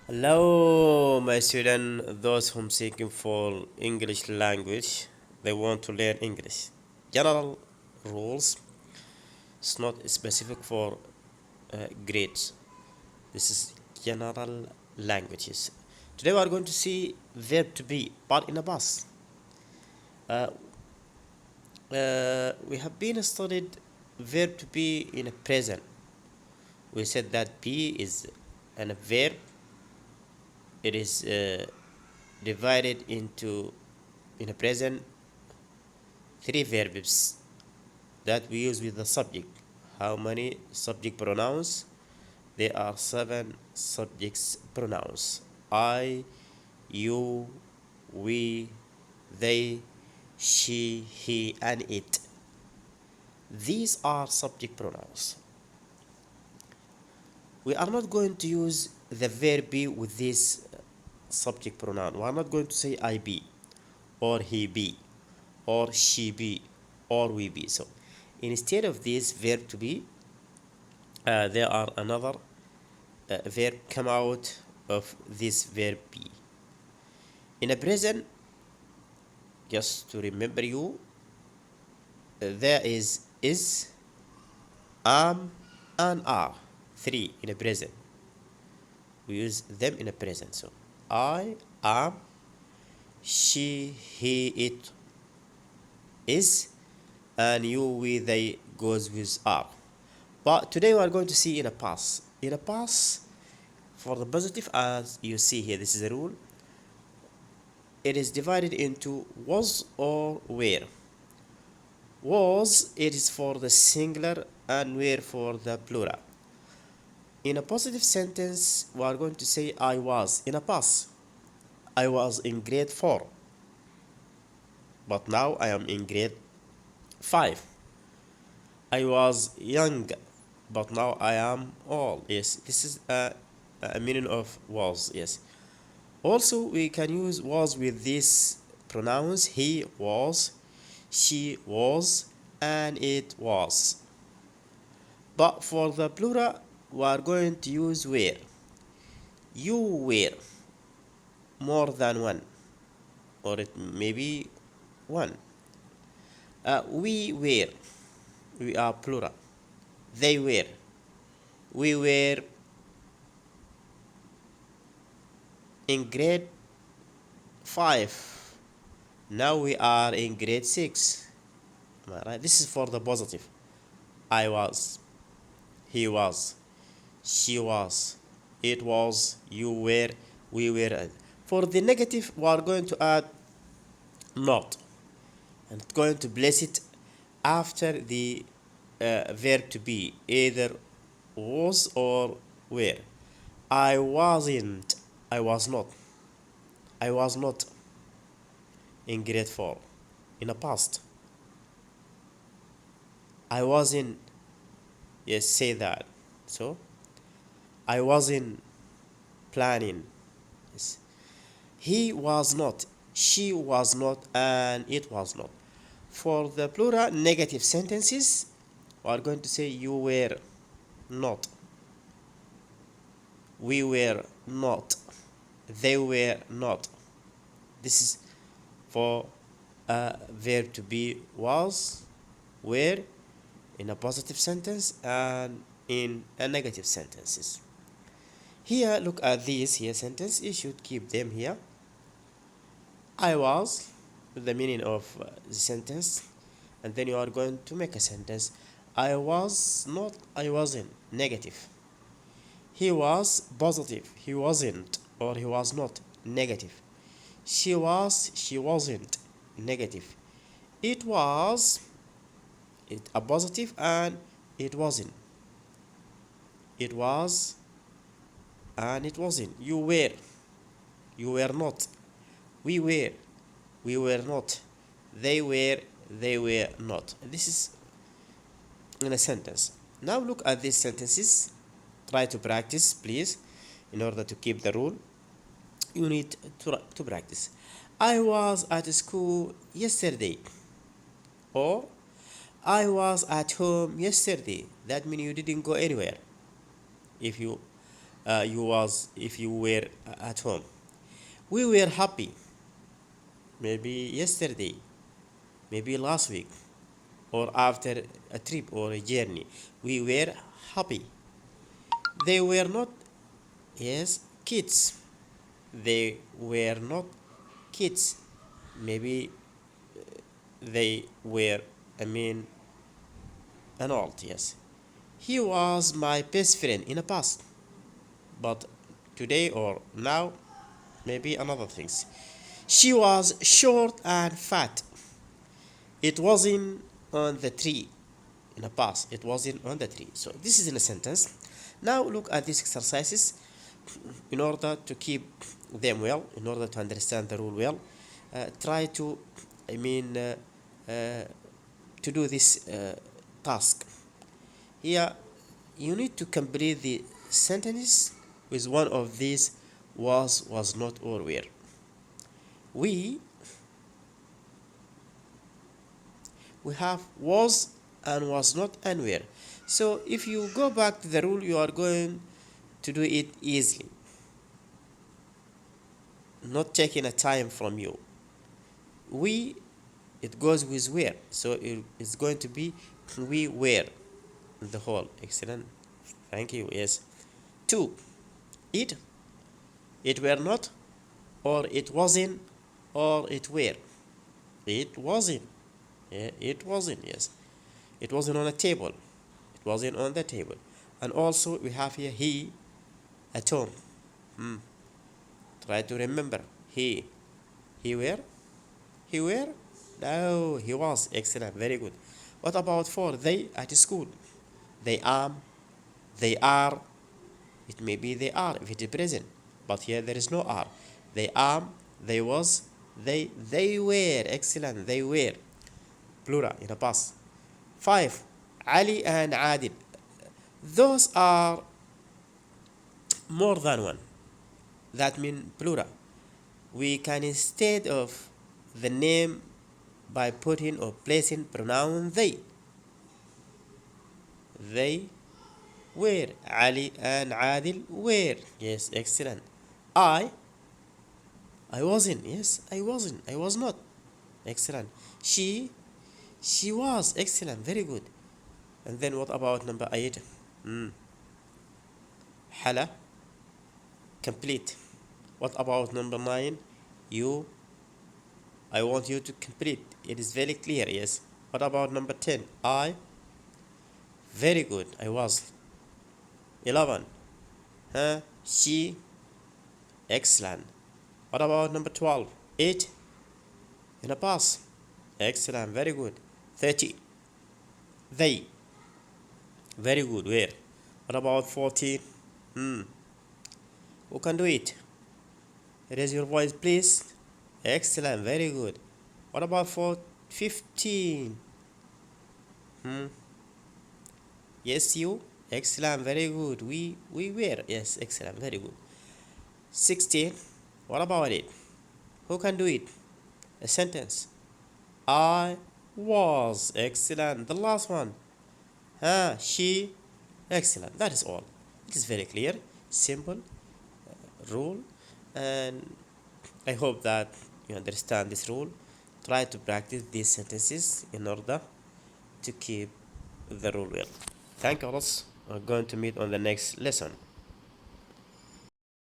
Hello, my student, those whom seeking for English language, they want to learn English. General rules, it's not specific for grades. This is general languages. Today we are going to see verb to be, but in a past. Uh, we have been studied verb to be in a present. We said that be is a verb. It is divided into in a present three verbs that we use with the subject. How many subject pronouns? There are seven subjects pronouns. I, you, we, they, she, he, and it. These are subject pronouns. We are not going to use the verb be with this subject pronoun. We are not going to say I be, or he be, or she be, or we be. So instead of this verb to be, there are another verb come out of this verb be. In a present, just to remember you, there is, am, and are. Three in a present. We use them in a present. So I, am, she, he, it is, and you, we, they goes with are. But today we are going to see in a past. In a past, for the positive, as you see here, this is a rule. It is divided into was or were. Was, it is for the singular, and were for the plural. In a positive sentence, we are going to say I was. In a past, I was in grade 4, but now I am in grade 5. I was young, but now I am old. Yes, this is a meaning of was. Yes. Also, we can use was with these pronouns. He was, she was, and it was. But for the plural, we are going to use were. You were more than one, or it may be one. We were, we are plural. They were, we were in grade 5. Now we are in grade 6. Am I right? This is for the positive. I was, he was, she was, it was, you were, we were. For the negative, we are going to add not, and going to place it after the verb to be, either was or were. I wasn't, I was not, I was not in grade 4. In the past, I wasn't. Yes, say that. So I wasn't planning. Yes. He was not, she was not, and it was not. For the plural negative sentences, we are going to say you were not, we were not, they were not. This is for a verb to be was, were in a positive sentence and in a negative sentences. Here, look at these here sentence. You should keep them here. I was, the meaning of the sentence, and then you are going to make a sentence. I was not, I wasn't, negative. He was, positive, he wasn't, or he was not, negative. She was, she wasn't, negative. It was, a positive, and it wasn't. It was, and it wasn't. You were not. We were not. They were not. This is in a sentence. Now look at these sentences. Try to practice, please. In order to keep the rule, you need to practice. I was at school yesterday. Or I was at home yesterday. That means you didn't go anywhere. If you you was if you were at home. We were happy. Maybe yesterday, maybe last week, or after a trip or a journey. We were happy. They were not, yes, kids. They were not kids. Maybe they were, I mean, an old, yes. He was my best friend in the past, but today or now, maybe another things. She was short and fat. It wasn't on the tree in the past. It wasn't on the tree. So this is in a sentence. Now look at these exercises in order to keep them well, in order to understand the rule well. Try to, I mean, uh, to do this task. Here, you need to complete the sentence with one of these was not, or were. We we have was and was not and were. So if you go back to the rule, you are going to do it easily, not taking a time from you. We, it goes with were, so it's going to be we were the whole. Excellent, thank you. Yes. Two, it were not, or it wasn't, or it were. It wasn't. Yeah, it wasn't. Yes, it wasn't on a table. It wasn't on the table. And also we have here he at home. Try to remember. He were, he were. No, he was. Excellent, very good. What about for they at school? They am, they are. It may be they are if it is present, but here there is no are. They am, they was, they were. Excellent, they were. Plural in the past. Five, Ali and Adil. Those are more than one. That means plural. We can, instead of the name, by putting or placing pronoun they. They were. Ali and Adil were. Yes, excellent. I wasn't. Yes, I wasn't. I was not. Excellent. She was. Excellent. Very good. And then what about number 8? Hala, complete. What about number 9? You, I want you to complete. It is very clear. Yes. What about number 10? I, very good. I was. 11. Huh? She, excellent. What about number 12? It, in a past. Excellent. Very good. 30. They, very good. Where? What about 14? Who can do it? Raise your voice, please. Excellent. Very good. What about for 15? Yes, you. Excellent. Very good. We were. Yes. Excellent. Very good. 16. What about it? Who can do it? A sentence. I was. Excellent. The last one. She. Excellent. That is all. It is very clear, simple rule, and I hope that you understand this rule. Try to practice these sentences in order to keep the rule well. Thank you all. We're going to meet on the next lesson.